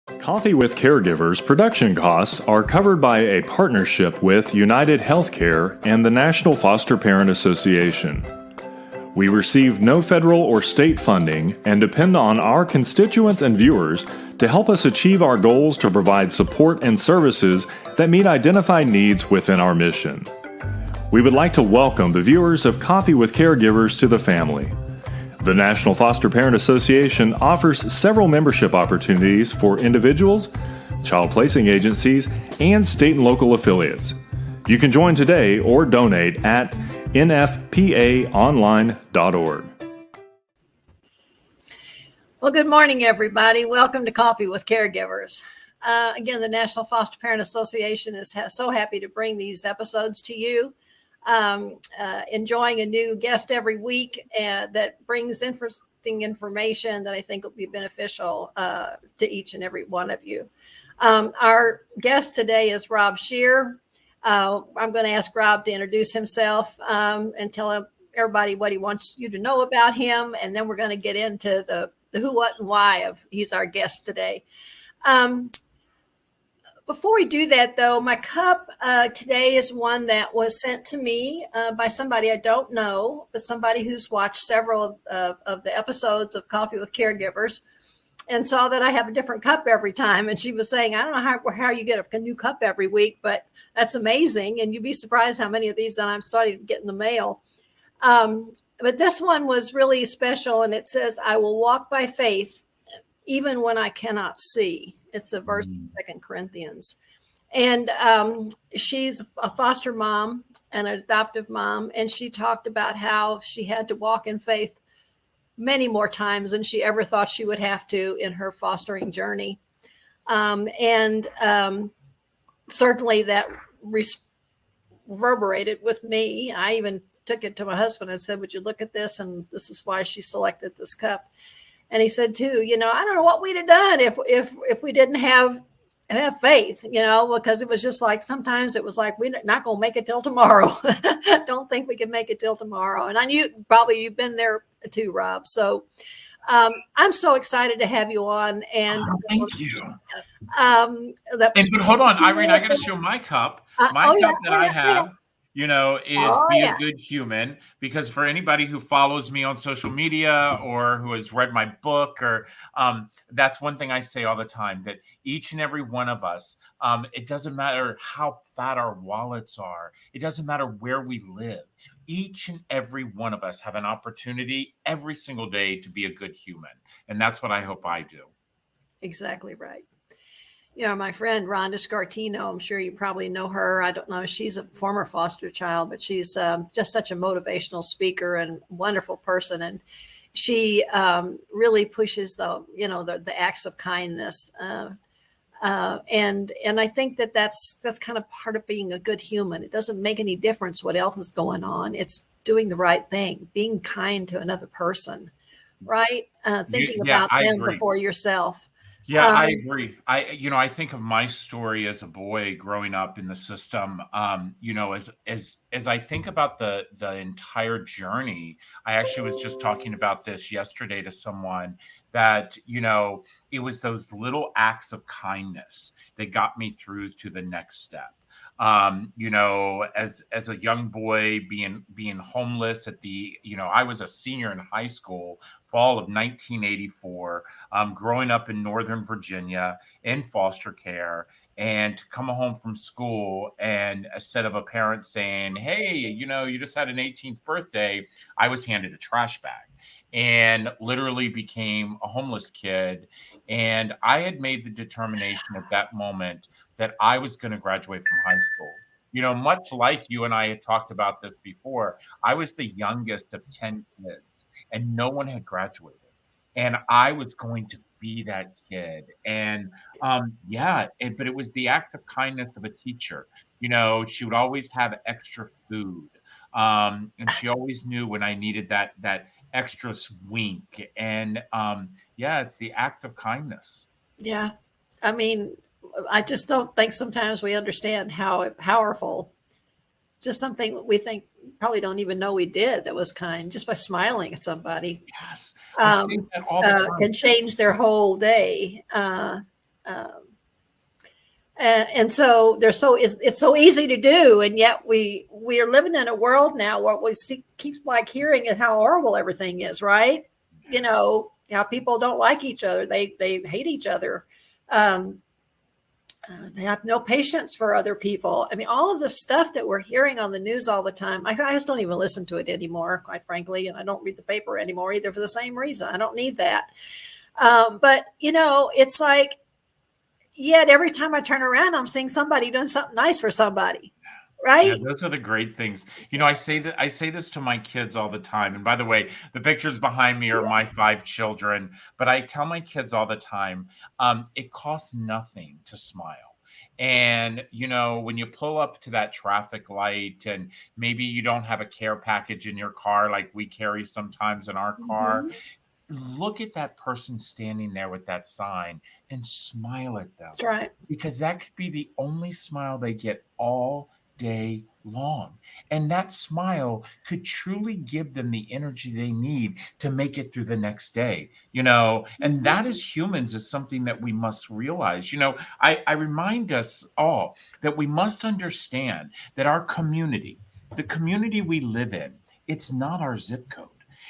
Coffee with Caregivers production costs are covered by a partnership with United Healthcare and the National Foster Parent Association. We receive no federal or state funding and depend on our constituents and viewers to help us achieve our goals to provide support and services that meet identified needs within our mission. We would like to welcome the viewers of Coffee with Caregivers to the family. The National Foster Parent Association offers several membership opportunities for individuals, child placing agencies, and state and local affiliates. You can join today or donate at nfpaonline.org. Well, good morning, everybody. Welcome to Coffee with Caregivers. Again, the National Foster Parent Association is so happy to bring these episodes to you. Enjoying a new guest every week that brings interesting information that I think will be beneficial to each and every one of you. Our guest today is Rob Scheer. I'm going to ask Rob to introduce himself and tell everybody what he wants you to know about him. And then we're going to get into the who, what, and why of he's our guest today. Before we do that, though, my cup today is one that was sent to me by somebody I don't know, but somebody who's watched several of the episodes of Coffee with Caregivers and saw that I have a different cup every time. And she was saying, I don't know how you get a new cup every week, but that's amazing. And you'd be surprised how many of these that I'm starting to get in the mail. But this one was really special. And it says, I will walk by faith even when I cannot see. It's a verse in 2 Corinthians. And she's a foster mom and an adoptive mom. And she talked about how she had to walk in faith many more times than she ever thought she would have to in her fostering journey. Certainly that reverberated with me. I even took it to my husband and said, would you look at this? And this is why she selected this cup. And he said, too, I don't know what we'd have done if we didn't have faith, because it was just like sometimes it was like, we're not going to make it till tomorrow. Don't think we can make it till tomorrow. And I knew probably you've been there too, Rob. So I'm so excited to have you on. And thank you. But hold on, Irene, I got to show my cup. I have. Be a good human, because for anybody who follows me on social media or who has read my book, or that's one thing I say all the time, that each and every one of us, it doesn't matter how fat our wallets are. It doesn't matter where we live. Each and every one of us have an opportunity every single day to be a good human. And that's what I hope I do. Exactly right. My friend Rhonda Scartino, I'm sure you probably know her. I don't know. She's a former foster child, but she's just such a motivational speaker and wonderful person. And she really pushes the acts of kindness. And I think that's kind of part of being a good human. It doesn't make any difference what else is going on. It's doing the right thing, being kind to another person, right? Thinking about them before yourself. Yeah, I agree. I think of my story as a boy growing up in the system. As I think about the entire journey, I actually was just talking about this yesterday to someone that, it was those little acts of kindness that got me through to the next step. As a young boy being homeless I was a senior in high school, fall of 1984, growing up in Northern Virginia in foster care, and to come home from school and instead of a parent saying, hey, you just had an 18th birthday, I was handed a trash bag and literally became a homeless kid. And I had made the determination at that moment that I was going to graduate from high school. Much like you and I had talked about this before, I was the youngest of 10 kids and no one had graduated. And I was going to be that kid. And but it was the act of kindness of a teacher. She would always have extra food. And she always knew when I needed that extra wink. And it's the act of kindness. Yeah. I mean, I just don't think sometimes we understand how powerful just something we think probably don't even know we did that was kind, just by smiling at somebody. Yes. I see that all the time. Can change their whole day. And so it's so easy to do, and yet we are living in a world now where we keep like hearing how horrible everything is, right? You know, how people don't like each other, they hate each other, they have no patience for other people. I mean, all of the stuff that we're hearing on the news all the time, I just don't even listen to it anymore, quite frankly, and I don't read the paper anymore either for the same reason. I don't need that. But you know, it's like, yet every time I turn around, I'm seeing somebody doing something nice for somebody, right? Yeah, those are the great things. You know, I say this to my kids all the time. And by the way, the pictures behind me are my 5 children. But I tell my kids all the time, it costs nothing to smile. And, you know, when you pull up to that traffic light and maybe you don't have a care package in your car like we carry sometimes in our car, look at that person standing there with that sign and smile at them. That's right. Because that could be the only smile they get all day long. And that smile could truly give them the energy they need to make it through the next day, you know, and that as humans is something that we must realize. You know, I remind us all that we must understand that our community, the community we live in, it's not our zip code.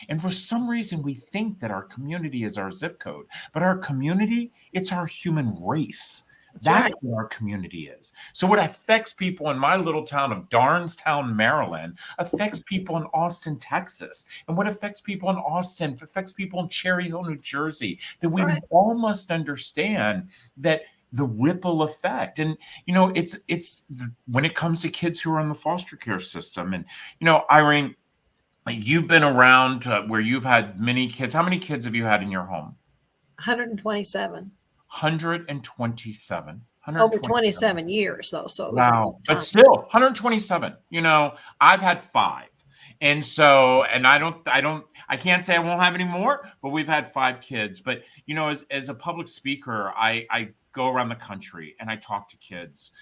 And for some reason, we think that our community is our zip code, but our community, it's our human race. That's what our community is. So what affects people in my little town of Darnestown, Maryland, affects people in Austin, Texas. And what affects people in Austin affects people in Cherry Hill, New Jersey. That we all must understand that the ripple effect. And, you know, it's when it comes to kids who are in the foster care system. And, you know, Irene, you've been around where you've had many kids. How many kids have you had in your home? 127. 127. Over 27 years, though. So it was wow. But still, 127. You know, I've had 5. And so, and I can't say I won't have any more, but we've had 5 kids. But, you know, as a public speaker, I go around the country and I talk to kids,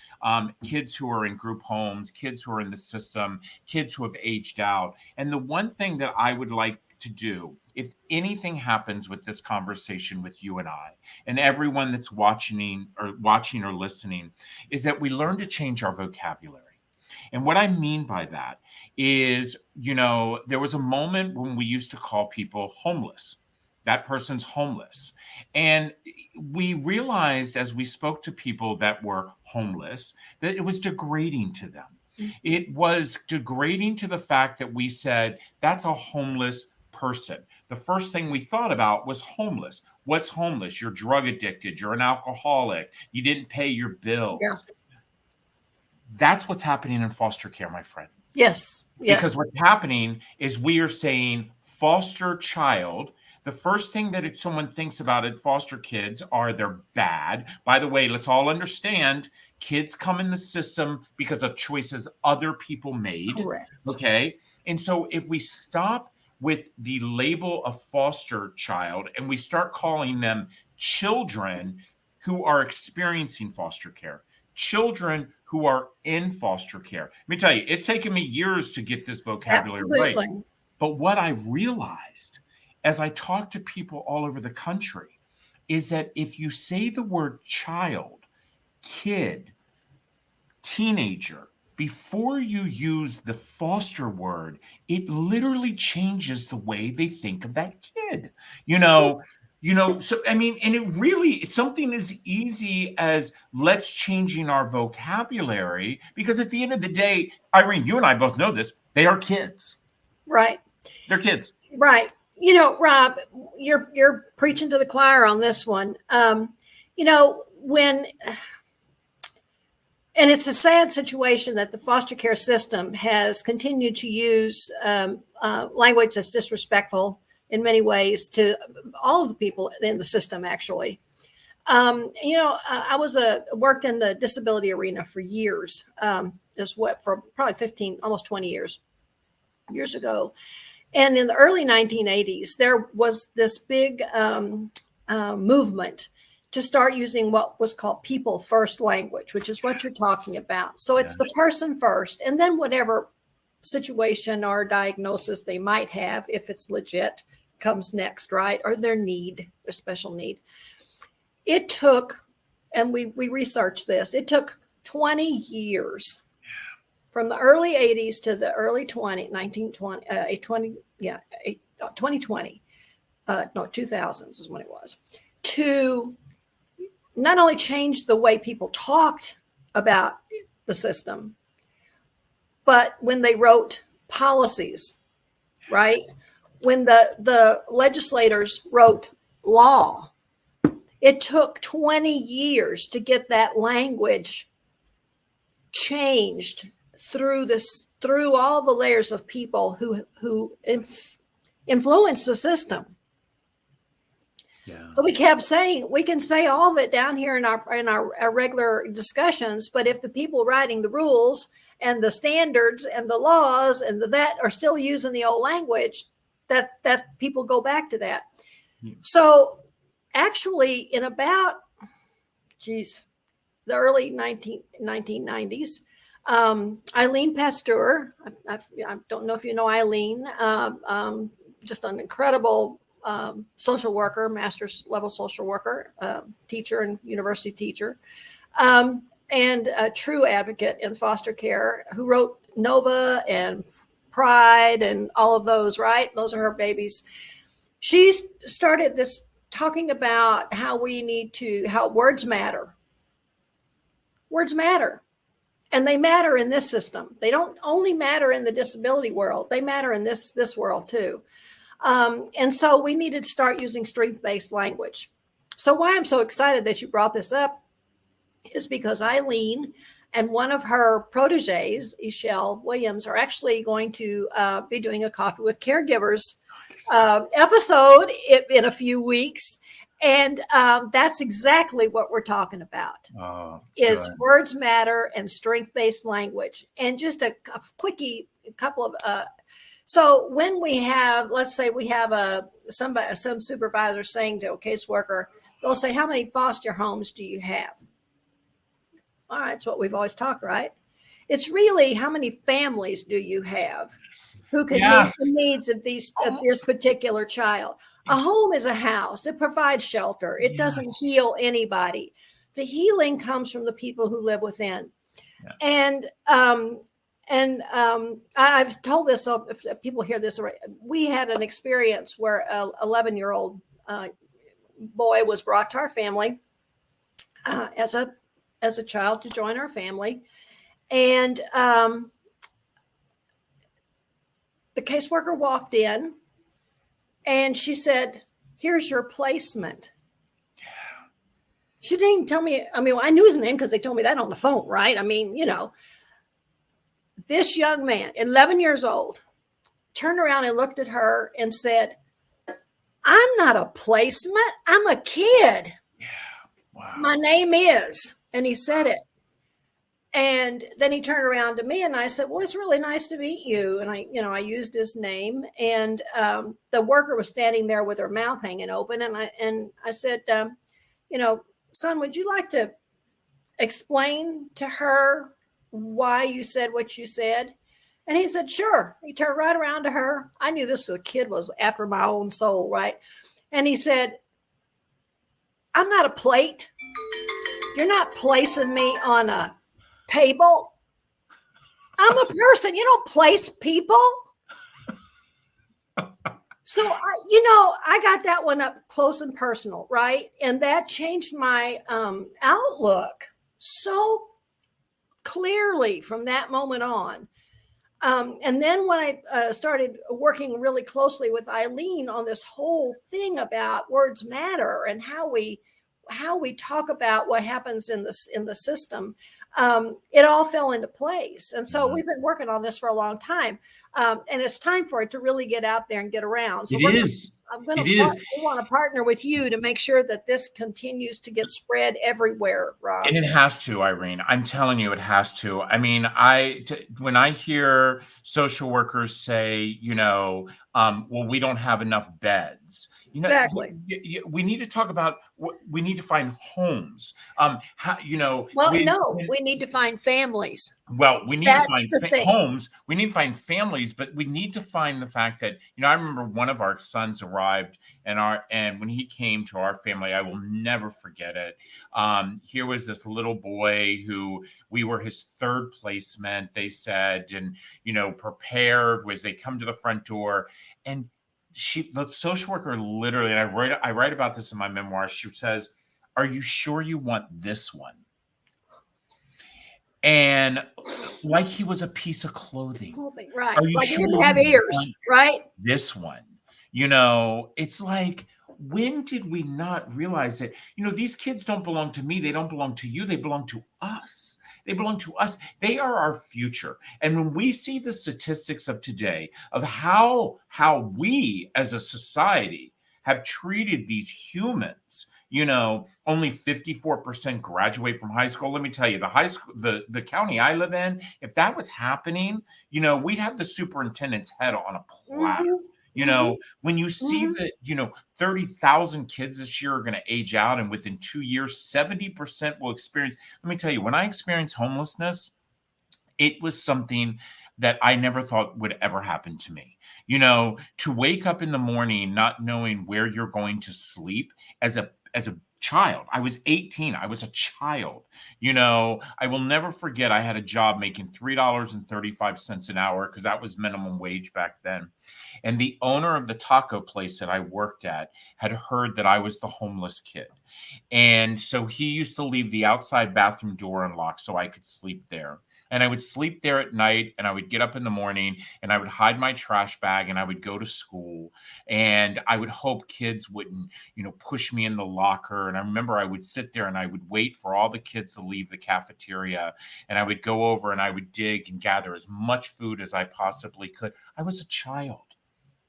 kids who are in group homes, kids who are in the system, kids who have aged out. And the one thing that I would like to do, if anything happens with this conversation with you and I, and everyone that's watching or listening, is that we learn to change our vocabulary. And what I mean by that is, you know, there was a moment when we used to call people homeless. That person's homeless. And we realized as we spoke to people that were homeless, that it was degrading to them. It was degrading to the fact that we said, that's a homeless person. The first thing we thought about was homeless. What's homeless? You're drug addicted. You're an alcoholic. You didn't pay your bills. Yeah. That's what's happening in foster care, my friend. Yes. Because what's happening is we are saying foster child. The first thing that someone thinks about it, foster kids, are they're bad. By the way, let's all understand, kids come in the system because of choices other people made. Correct. Okay. And so if we stop with the label of foster child and we start calling them children who are experiencing foster care, children who are in foster care. Let me tell you, it's taken me years to get this vocabulary right. But what I've realized as I talk to people all over the country is that if you say the word child, kid, teenager, before you use the foster word, it literally changes the way they think of that kid. So, I mean, and it really, something as easy as let's changing our vocabulary, because at the end of the day, Irene, you and I both know this, they are kids. Right. They're kids. Right. You know, Rob, you're preaching to the choir on this one. You know, and it's a sad situation that the foster care system has continued to use language that's disrespectful in many ways to all of the people in the system, actually. You know, I worked in the disability arena for years, for probably 15, almost 20 years ago. And in the early 1980s, there was this big movement to start using what was called people first language, which is what you're talking about. So it's the person first, and then whatever situation or diagnosis they might have, if it's legit, comes next, right? Or their special need. It took and we researched this. It took 20 years from the early 80s to the early 2020, no, 2000s is when it was, to not only change the way people talked about the system, but when they wrote policies, right? When the legislators wrote law, it took 20 years to get that language changed through all the layers of people who influence the system. Yeah. So we kept saying, we can say all of it down here in our regular discussions, but if the people writing the rules and the standards and the laws and that are still using the old language, that people go back to that. Yeah. So actually in about, the early 1990s, Eileen Pasteur, I don't know if you know Eileen, just an incredible social worker, master's level social worker, teacher and university teacher, and a true advocate in foster care, who wrote Nova and Pride and all of those, right? Those are her babies. She started this talking about how words matter. Words matter. And they matter in this system. They don't only matter in the disability world. They matter in this world too. And so we needed to start using strength-based language. So why I'm so excited that you brought this up is because Eileen and one of her proteges, Ishelle Williams, are actually going to be doing a Coffee with Caregivers episode in a few weeks. And that's exactly what we're talking about, is words matter and strength-based language. And just a quickie, couple of, so when we have, let's say we have some supervisor saying to a caseworker, they'll say, how many foster homes do you have? All right, it's what we've always talked, right? It's really, how many families do you have who can meet the needs of this particular child? A home is a house. It provides shelter. It doesn't heal anybody. The healing comes from the people who live within. Yeah. And I've told this, so if people hear this, we had an experience where an 11-year-old boy was brought to our family as a child to join our family. And the caseworker walked in and she said, here's your placement. Yeah. She didn't even tell me. I mean, I knew his name because they told me that on the phone, right? I mean, this young man, 11 years old, turned around and looked at her and said, I'm not a placement. I'm a kid. Yeah. Wow. My name is. And he said it. And then he turned around to me and I said, well, it's really nice to meet you. And I used his name, and the worker was standing there with her mouth hanging open. And I said, son, would you like to explain to her why you said what you said? And he said, sure. He turned right around to her. I knew this kid was after my own soul, right? And he said, I'm not a plate. You're not placing me on a table. I'm a person. You don't place people. So, I got that one up close and personal, right? And that changed my outlook so clearly from that moment on. And then when I started working really closely with Eileen on this whole thing about words matter and how we talk about what happens in the system, it all fell into place. And so we've been working on this for a long time. And it's time for it to really get out there and get around. So we want to partner with you to make sure that this continues to get spread everywhere, Rob. And it has to, Irene. I'm telling you, it has to. I mean, when I hear social workers say, well, we don't have enough beds. Exactly. We need to talk about we need to find homes. We need to find families. Well, we need to find homes. We need to find families stories, but we need to find the fact that, I remember one of our sons arrived and when he came to our family, I will never forget it. Here was this little boy who we were his third placement, they said, and, prepared as they come to the front door. And the social worker literally, and I write about this in my memoir. She says, "Are you sure you want this one?" And like he was a piece of clothing. Right. Are you Like he sure didn't you have ears, want right? this one? It's like, when did we not realize that, these kids don't belong to me. They don't belong to you. They belong to us. They belong to us. They are our future. And when we see the statistics of today of how we as a society have treated these humans, only 54% graduate from high school. Let me tell you, the high school, the county I live in, if that was happening, we'd have the superintendent's head on a platter. When you see that, 30,000 kids this year are going to age out, and within 2 years, 70% will experience. Let me tell you, when I experienced homelessness, it was something that I never thought would ever happen to me. To wake up in the morning not knowing where you're going to sleep as a child. I was 18. I was a child. I will never forget, I had a job making $3.35 an hour because that was minimum wage back then. And the owner of the taco place that I worked at had heard that I was the homeless kid. And so he used to leave the outside bathroom door unlocked so I could sleep there. And I would sleep there at night, and I would get up in the morning, and I would hide my trash bag, and I would go to school, and I would hope kids wouldn't, push me in the locker. And I remember I would sit there and I would wait for all the kids to leave the cafeteria, and I would go over and I would dig and gather as much food as I possibly could. I was a child.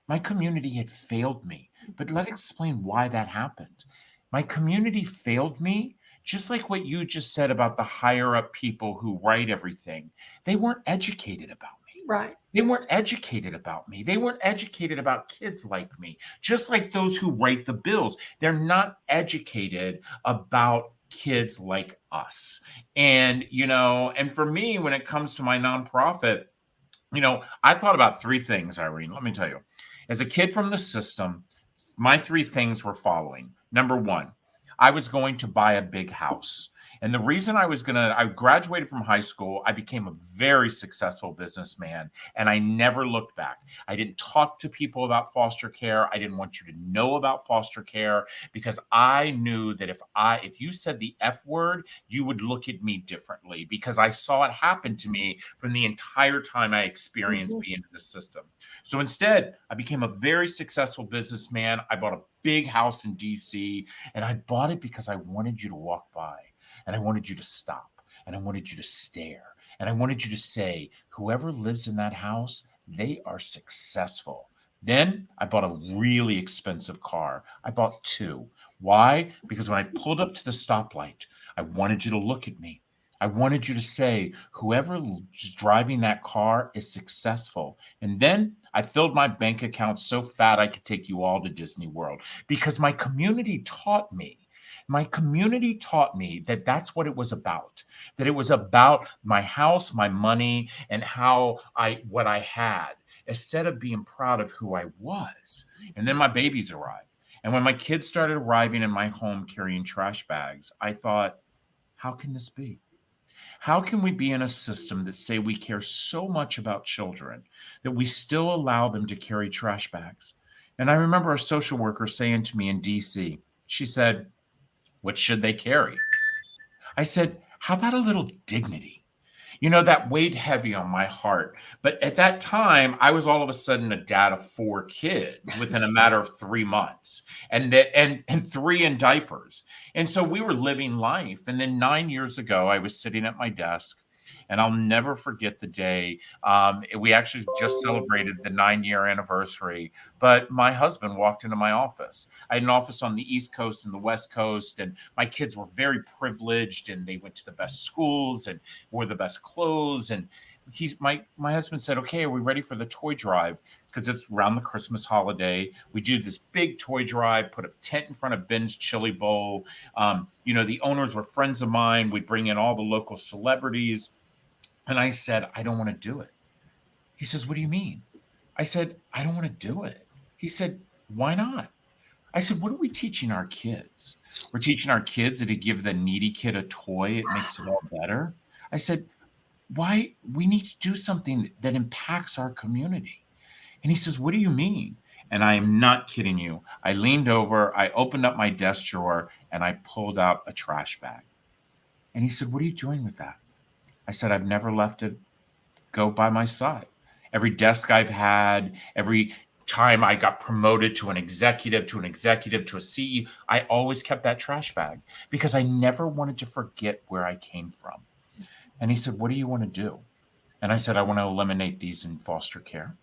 My community had failed me, but let's explain why that happened. My community failed me, just like what you just said about the higher up people who write everything. They weren't educated about me. Right. They weren't educated about me. They weren't educated about kids like me, just like those who write the bills. They're not educated about kids like us. And, and for me, when it comes to my nonprofit, I thought about three things, Irene. Let me tell you. As a kid from the system, my three things were following. Number one, I was going to buy a big house. And the reason I graduated from high school, I became a very successful businessman, and I never looked back. I didn't talk to people about foster care. I didn't want you to know about foster care because I knew that if you said the F word, you would look at me differently because I saw it happen to me from the entire time I experienced being in the system. So instead, I became a very successful businessman. I bought a big house in DC, and I bought it because I wanted you to walk by. And I wanted you to stop, and I wanted you to stare, and I wanted you to say, whoever lives in that house, they are successful. Then I bought a really expensive car. I bought two. Why? Because when I pulled up to the stoplight, I wanted you to look at me. I wanted you to say, whoever is driving that car is successful. And then I filled my bank account so fat I could take you all to Disney World because my community taught me. My community taught me that that's what it was about, that it was about my house, my money, and what I had, instead of being proud of who I was. And then my babies arrived. And when my kids started arriving in my home carrying trash bags, I thought, how can this be? How can we be in a system that say we care so much about children that we still allow them to carry trash bags? And I remember a social worker saying to me in DC, she said, what should they carry? I said, how about a little dignity? That weighed heavy on my heart. But at that time, I was all of a sudden a dad of 4 kids within a matter of 3 months and 3 in diapers. And so we were living life. And then 9 years ago, I was sitting at my desk, and I'll never forget the day. We actually just celebrated the 9-year anniversary, but my husband walked into my office. I had an office on the East Coast and the West Coast, and my kids were very privileged, and they went to the best schools and wore the best clothes. And my husband said, okay, are we ready for the toy drive? Because it's around the Christmas holiday. We do this big toy drive, put a tent in front of Ben's Chili Bowl. The owners were friends of mine. We'd bring in all the local celebrities. And I said, I don't want to do it. He says, "What do you mean?" I said, "I don't want to do it." He said, "Why not?" I said, "What are we teaching our kids? We're teaching our kids that to give the needy kid a toy, it makes it all better." I said, "Why? We need to do something that impacts our community." And he says, "What do you mean?" And I am not kidding you. I leaned over, I opened up my desk drawer, and I pulled out a trash bag. And he said, "What are you doing with that?" I said, "I've never left it go by my side. Every desk I've had, every time I got promoted to an executive, to an executive, to a CEO, I always kept that trash bag because I never wanted to forget where I came from." And he said, "What do you want to do?" And I said, "I want to eliminate these in foster care."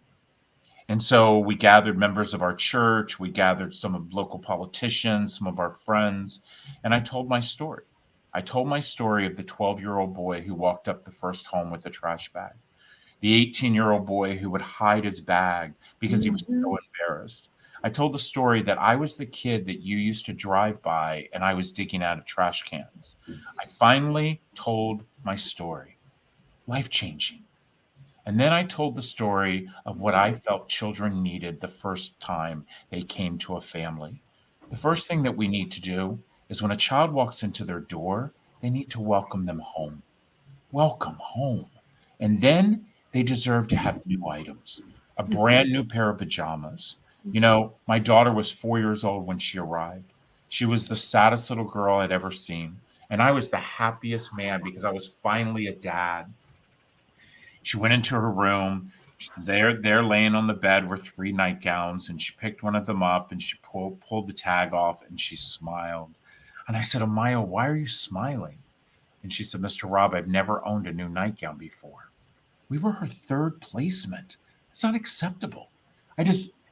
And so we gathered members of our church, we gathered some of local politicians, some of our friends, and I told my story. I told my story of the 12-year-old boy who walked up the first home with a trash bag, the 18-year-old boy who would hide his bag because he was Mhm. so embarrassed. I told the story that I was the kid that you used to drive by and I was digging out of trash cans. I finally told my story, life-changing. And then I told the story of what I felt children needed the first time they came to a family. The first thing that we need to do is when a child walks into their door, they need to welcome them home. Welcome home. And then they deserve to have new items, a brand new pair of pajamas. You know, my daughter was 4 years old when she arrived. She was the saddest little girl I'd ever seen. And I was the happiest man because I was finally a dad. She went into her room. There laying on the bed were three nightgowns, and she picked one of them up and she pulled the tag off and she smiled. And I said, "Amaya, why are you smiling?" And she said, "Mr. Rob, I've never owned a new nightgown before." We were her third placement. It's not acceptable.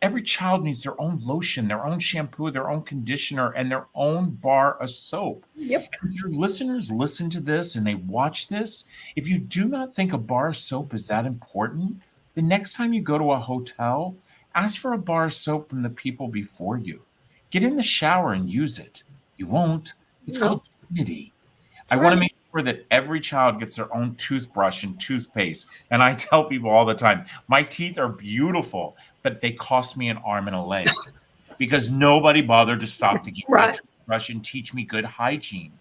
Every child needs their own lotion, their own shampoo, their own conditioner, and their own bar of soap. Yep. And if your listeners listen to this and they watch this, if you do not think a bar of soap is that important, the next time you go to a hotel, ask for a bar of soap from the people before you. Get in the shower and use it. You won't. It's No, called dignity. I that's want to right. make sure that every child gets their own toothbrush and toothpaste. And I tell people all the time, my teeth are beautiful, but they cost me an arm and a leg because nobody bothered to stop to give me a Right. toothbrush and teach me good hygiene.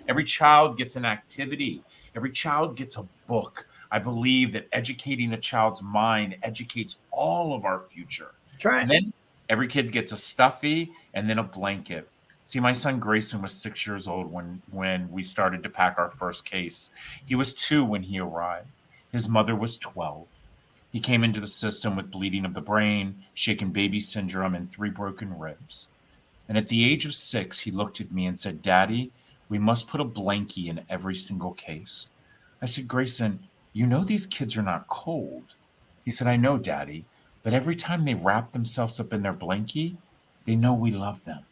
Every child gets an activity. Every child gets a book. I believe that educating a child's mind educates all of our future. That's right. And then every kid gets a stuffy and then a blanket. See, my son Grayson was 6 years old when we started to pack our first case. He was 2 when he arrived. His mother was 12. He came into the system with bleeding of the brain, shaken baby syndrome, and 3 broken ribs. And at the age of 6, he looked at me and said, "Daddy, we must put a blankie in every single case." I said, "Grayson, you know these kids are not cold." He said, "I know, Daddy, but every time they wrap themselves up in their blankie, they know we love them."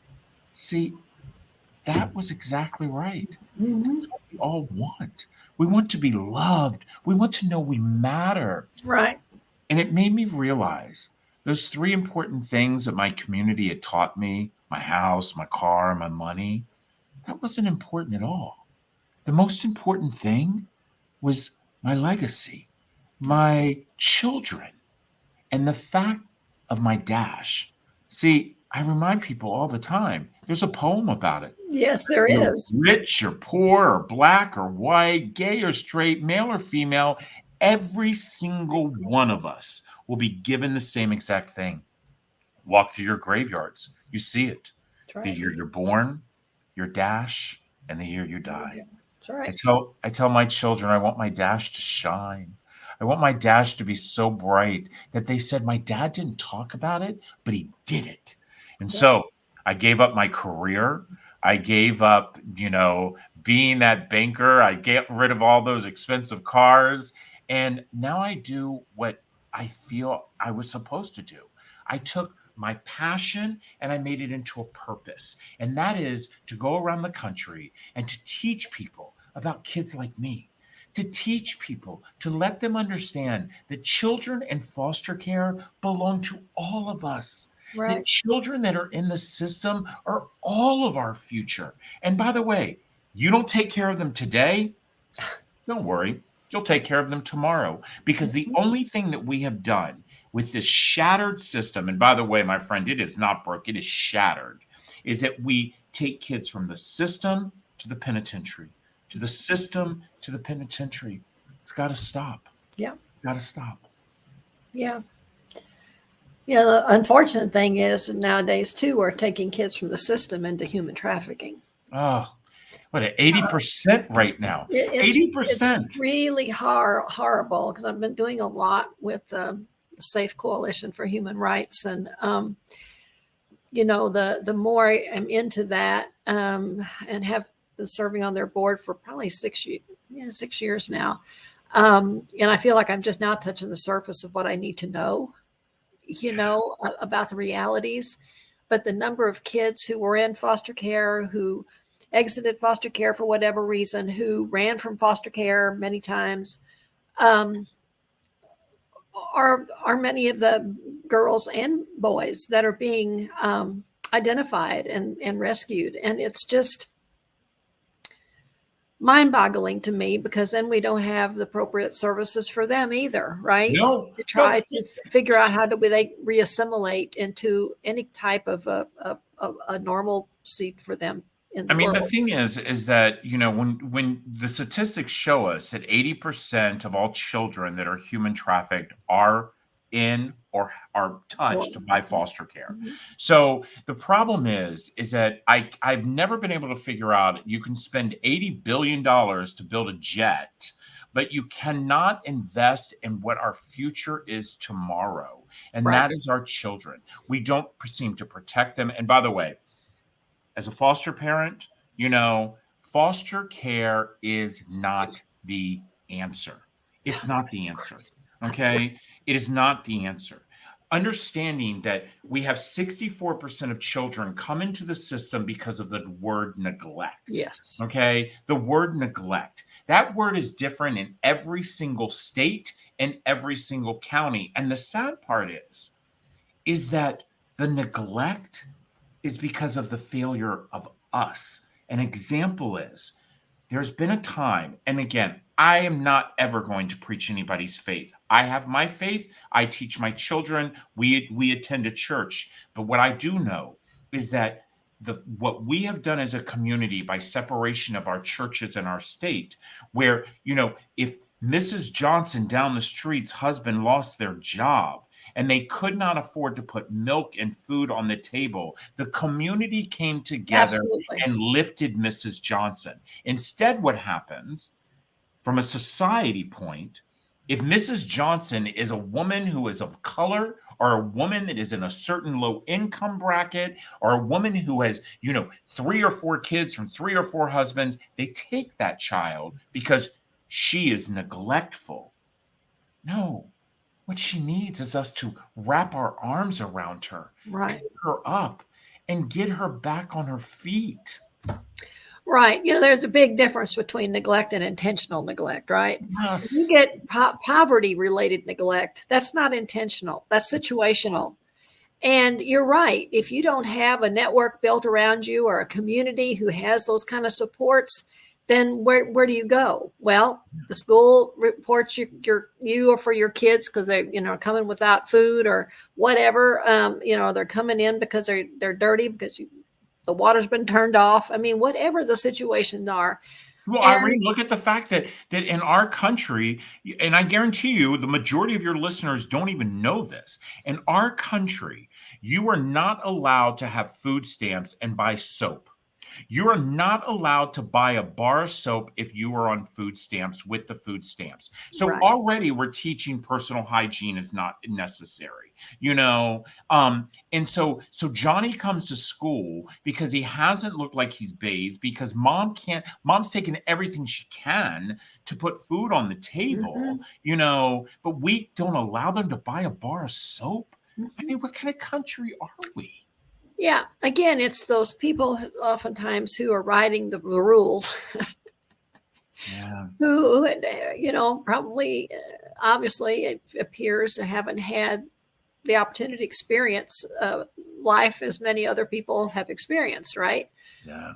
See, that was exactly right. Hmm. That's what we all want. We want to be loved. We want to know we matter. Right. And it made me realize those 3 important things that my community had taught me, my house, my car, my money, that wasn't important at all. The most important thing was my legacy, my children, and the fact of my dash. See, I remind people all the time, there's a poem about it. Yes, there You're is. rich or poor or black or white, gay or straight, male or female, every single one of us will be given the same exact thing. Walk through your graveyards. You see it. That's The right. year you're born, your dash, and the year you die. That's right. I tell my children I want my dash to shine. I want my dash to be so bright that they said my dad didn't talk about it, but he did it. And That's right. so I gave up my career. I gave up, being that banker. I get rid of all those expensive cars. And now I do what I feel I was supposed to do. I took my passion and I made it into a purpose. And that is to go around the country and to teach people about kids like me, to teach people, to let them understand that children in foster care belong to all of us. That Right. children that are in the system are all of our future. And by the way, you don't take care of them today, don't worry. you'll take care of them tomorrow. Because the only thing that we have done with this shattered system, and by the way, my friend, it is not broke, it is shattered, is that we take kids from the system to the penitentiary, to the system to the penitentiary. It's got to stop. Yeah. Got to stop. Yeah. Yeah. The unfortunate thing is nowadays, too, we're taking kids from the system into human trafficking. Oh, what, 80% right now? It's 80%. really horrible, because I've been doing a lot with the Safe Coalition for Human Rights. And, the more I'm into that, and have been serving on their board for probably 6 years now. And I feel like I'm just now touching the surface of what I need to know, about the realities. But the number of kids who were in foster care, who exited foster care for whatever reason, who ran from foster care many times, are many of the girls and boys that are being identified and rescued. And it's just mind-boggling to me, because then we don't have the appropriate services for them either, right? No. To try to figure out how do they reassimilate into any type of a normal seat for them in the world. The thing is that, when the statistics show us that 80% of all children that are human trafficked are in or are touched by foster care. So the problem is that I've never been able to figure out, you can spend $80 billion to build a jet, but you cannot invest in what our future is tomorrow. And that is our children. We don't seem to protect them. And by the way, as a foster parent, foster care is not the answer. It's not the answer. Okay? It is not the answer. Understanding that we have 64% of children come into the system because of the word neglect. Yes. Okay? The word neglect. That word is different in every single state and every single county. And the sad part is that the neglect is because of the failure of us. An example is, there's been a time, and again, I am not ever going to preach anybody's faith. I have my faith. I teach my children. We attend a church. But what I do know is that what we have done as a community, by separation of our churches and our state, where, if Mrs. Johnson down the street's husband lost their job, and they could not afford to put milk and food on the table, the community came together and lifted Mrs. Johnson. Instead, what happens, from a society point, if Mrs. Johnson is a woman who is of color, or a woman that is in a certain low income bracket, or a woman who has, 3 or 4 kids from 3 or 4 husbands, they take that child because she is neglectful. No. What she needs is us to wrap our arms around her, pick her up, and get her back on her feet. Right. There's a big difference between neglect and intentional neglect, right? Yes. If you get poverty-related neglect, that's not intentional. That's situational. And you're right. If you don't have a network built around you, or a community who has those kind of supports, then where do you go? Well, the school reports you or for your kids because they coming without food or whatever. They're coming in because they're dirty, because the water's been turned off. Whatever the situations are. Well, Irene, look at the fact that in our country, and I guarantee you the majority of your listeners don't even know this. In our country, you are not allowed to have food stamps and buy soap. You are not allowed to buy a bar of soap if you are on food stamps with the food stamps. So already we're teaching personal hygiene is not necessary, and so Johnny comes to school because he hasn't looked like he's bathed, because mom's taken everything she can to put food on the table, but we don't allow them to buy a bar of soap. What kind of country are we? Yeah. Again, it's those people oftentimes who are writing the rules who, probably, obviously, it appears to haven't had the opportunity to experience life as many other people have experienced, right? Yeah.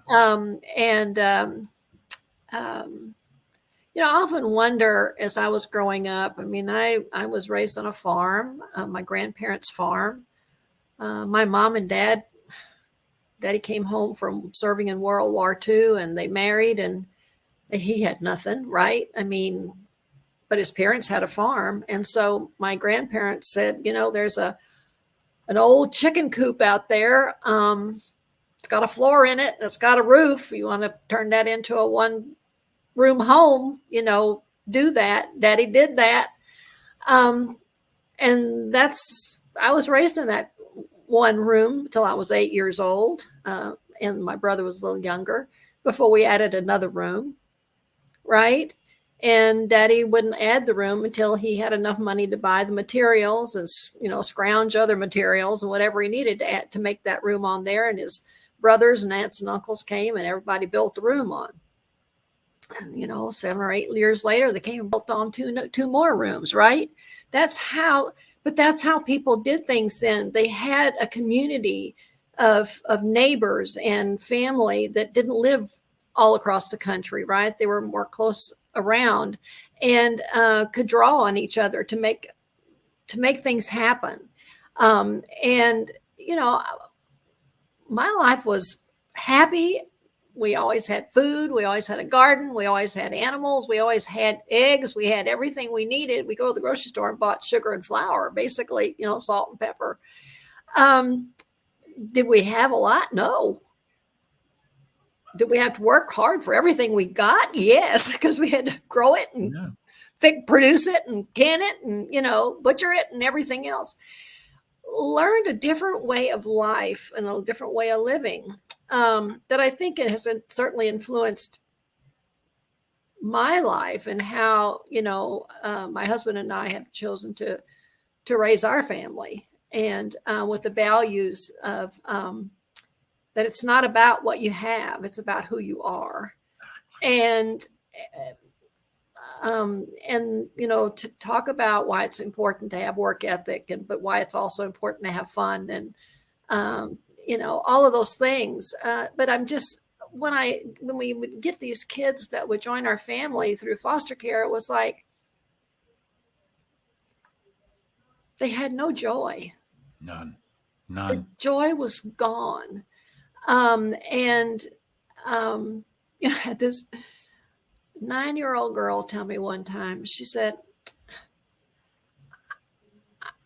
I often wonder as I was growing up, I mean, I was raised on a farm, my grandparents' farm. My mom and daddy came home from serving in World War II, and they married, and he had nothing, right? I mean, but his parents had a farm. And so my grandparents said, there's an old chicken coop out there. It's got a floor in it. It's got a roof. You want to turn that into a 1-room home, do that. Daddy did that. And I was raised in that one room till I was 8 years old. And my brother was a little younger before we added another room. Right. And daddy wouldn't add the room until he had enough money to buy the materials and, scrounge other materials and whatever he needed to add to make that room on there. And his brothers and aunts and uncles came and everybody built the room on. And, 7 or 8 years later, they came and built on two more rooms. Right. That's how people did things then. They had a community of neighbors and family that didn't live all across the country, right? They were more close around and could draw on each other to make things happen. And my life was happy. We always had food. We always had a garden. We always had animals. We always had eggs. We had everything we needed. We go to the grocery store and bought sugar and flour, basically, salt and pepper. Did we have a lot? No. Did we have to work hard for everything we got? Yes, because we had to grow it and produce it and can it and, butcher it and everything else. Learned a different way of life and a different way of living that I think it has certainly influenced my life and how, my husband and I have chosen to raise our family and with the values of that it's not about what you have, it's about who you are. And to talk about why it's important to have work ethic but why it's also important to have fun and, all of those things. But I'm just, when we would get these kids that would join our family through foster care, it was like, they had no joy. None. The joy was gone. Had this 9-year-old girl tell me one time, she said,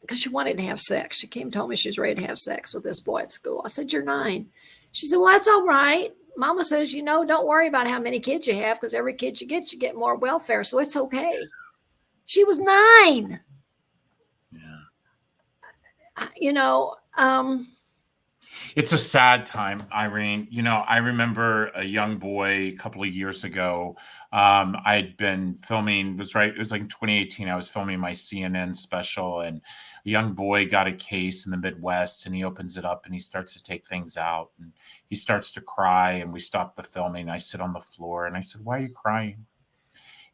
because she wanted to have sex. She came and told me she was ready to have sex with this boy at school. I said, "You're 9. She said, "Well, that's all right. Mama says, don't worry about how many kids you have because every kid you get more welfare. So it's okay." She was 9. Yeah. It's a sad time, Irene. I remember a young boy a couple of years ago. I'd been filming, it was like in 2018, I was filming my CNN special, and a young boy got a case in the Midwest, and he opens it up and he starts to take things out and he starts to cry, and we stop the filming. I sit on the floor and I said, "Why are you crying?"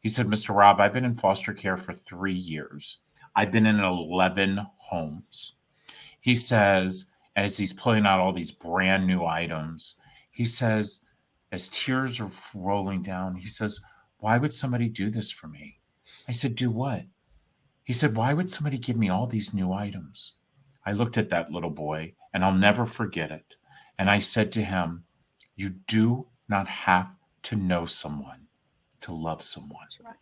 He said, "Mr. Rob, I've been in foster care for 3 years. I've been in 11 homes." He says, as he's pulling out all these brand new items, he says, as tears are rolling down, he says, "Why would somebody do this for me?" I said, "Do what?" He said, "Why would somebody give me all these new items?" I looked at that little boy, and I'll never forget it. And I said to him, "You do not have to know someone to love someone." That's right.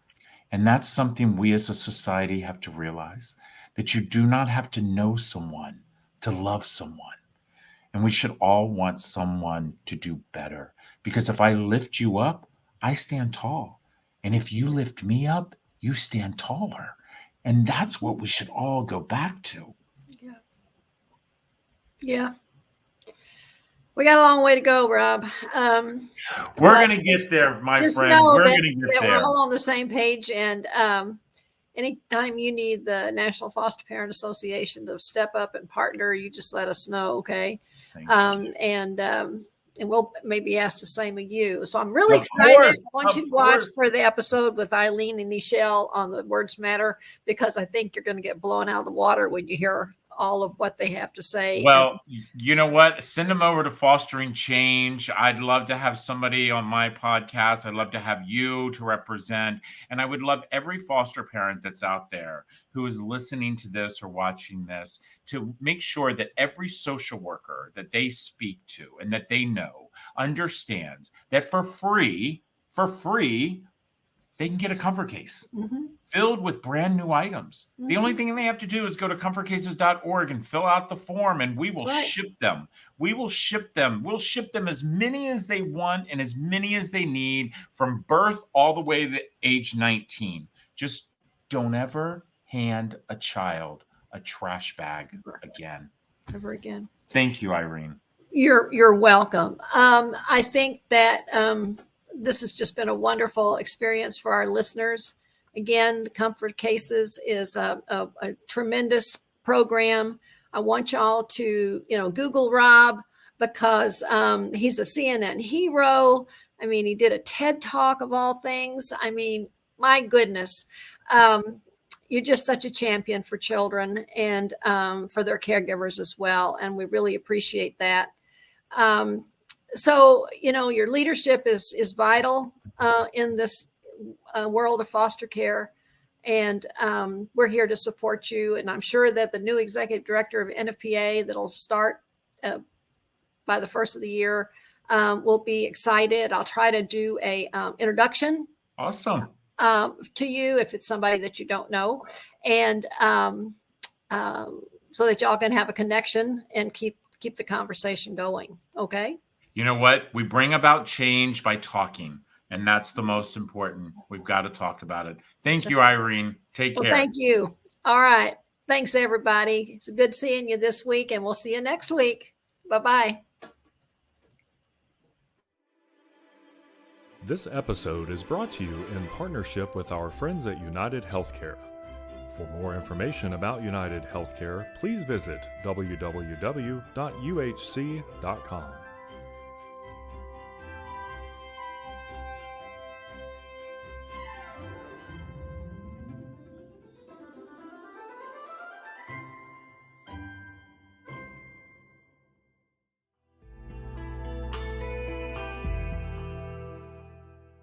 And that's something we as a society have to realize, that you do not have to know someone to love someone. And we should all want someone to do better. Because if I lift you up, I stand tall. And if you lift me up, you stand taller. And that's what we should all go back to. Yeah. Yeah. We got a long way to go, Rob. We're going to get there, my friend. We're going to get there. We're all on the same page. And anytime you need the National Foster Parent Association to step up and partner, you just let us know, okay? And we'll maybe ask the same of you. So I'm really excited. I want you to watch for the episode with Eileen and Nichelle on the Words Matter, because I think you're going to get blown out of the water when you hear all of what they have to say. Well, you know what? Send them over to Fostering Change. I'd love to have somebody on my podcast. I'd love to have you to represent. And I would love every foster parent that's out there who is listening to this or watching this to make sure that every social worker that they speak to and that they know understands that for free, they can get a comfort case filled with brand new items. The only thing they have to do is go to comfortcases.org and fill out the form, and we will ship them. We will ship them. We'll ship them as many as they want and as many as they need from birth all the way to age 19. Just don't ever hand a child a trash bag again. Ever again. Thank you, Irene. You're welcome. I think that this has just been a wonderful experience for our listeners. Again, Comfort Cases is a tremendous program. I want y'all to, Google Rob, because he's a CNN hero. I mean, he did a TED Talk of all things. I mean, my goodness. You're just such a champion for children and for their caregivers as well. And we really appreciate that. So, your leadership is vital in this world of foster care. And we're here to support you. And I'm sure that the new executive director of NFPA that'll start by the first of the year will be excited. I'll try to do a introduction. Awesome. To you if it's somebody that you don't know. And so that y'all can have a connection and keep the conversation going. Okay. You know what? We bring about change by talking, and that's the most important. We've got to talk about it. Thank you, Irene. Take care. Thank you. All right. Thanks, everybody. It's good seeing you this week, and we'll see you next week. Bye-bye. This episode is brought to you in partnership with our friends at United Healthcare. For more information about United Healthcare, please visit www.uhc.com.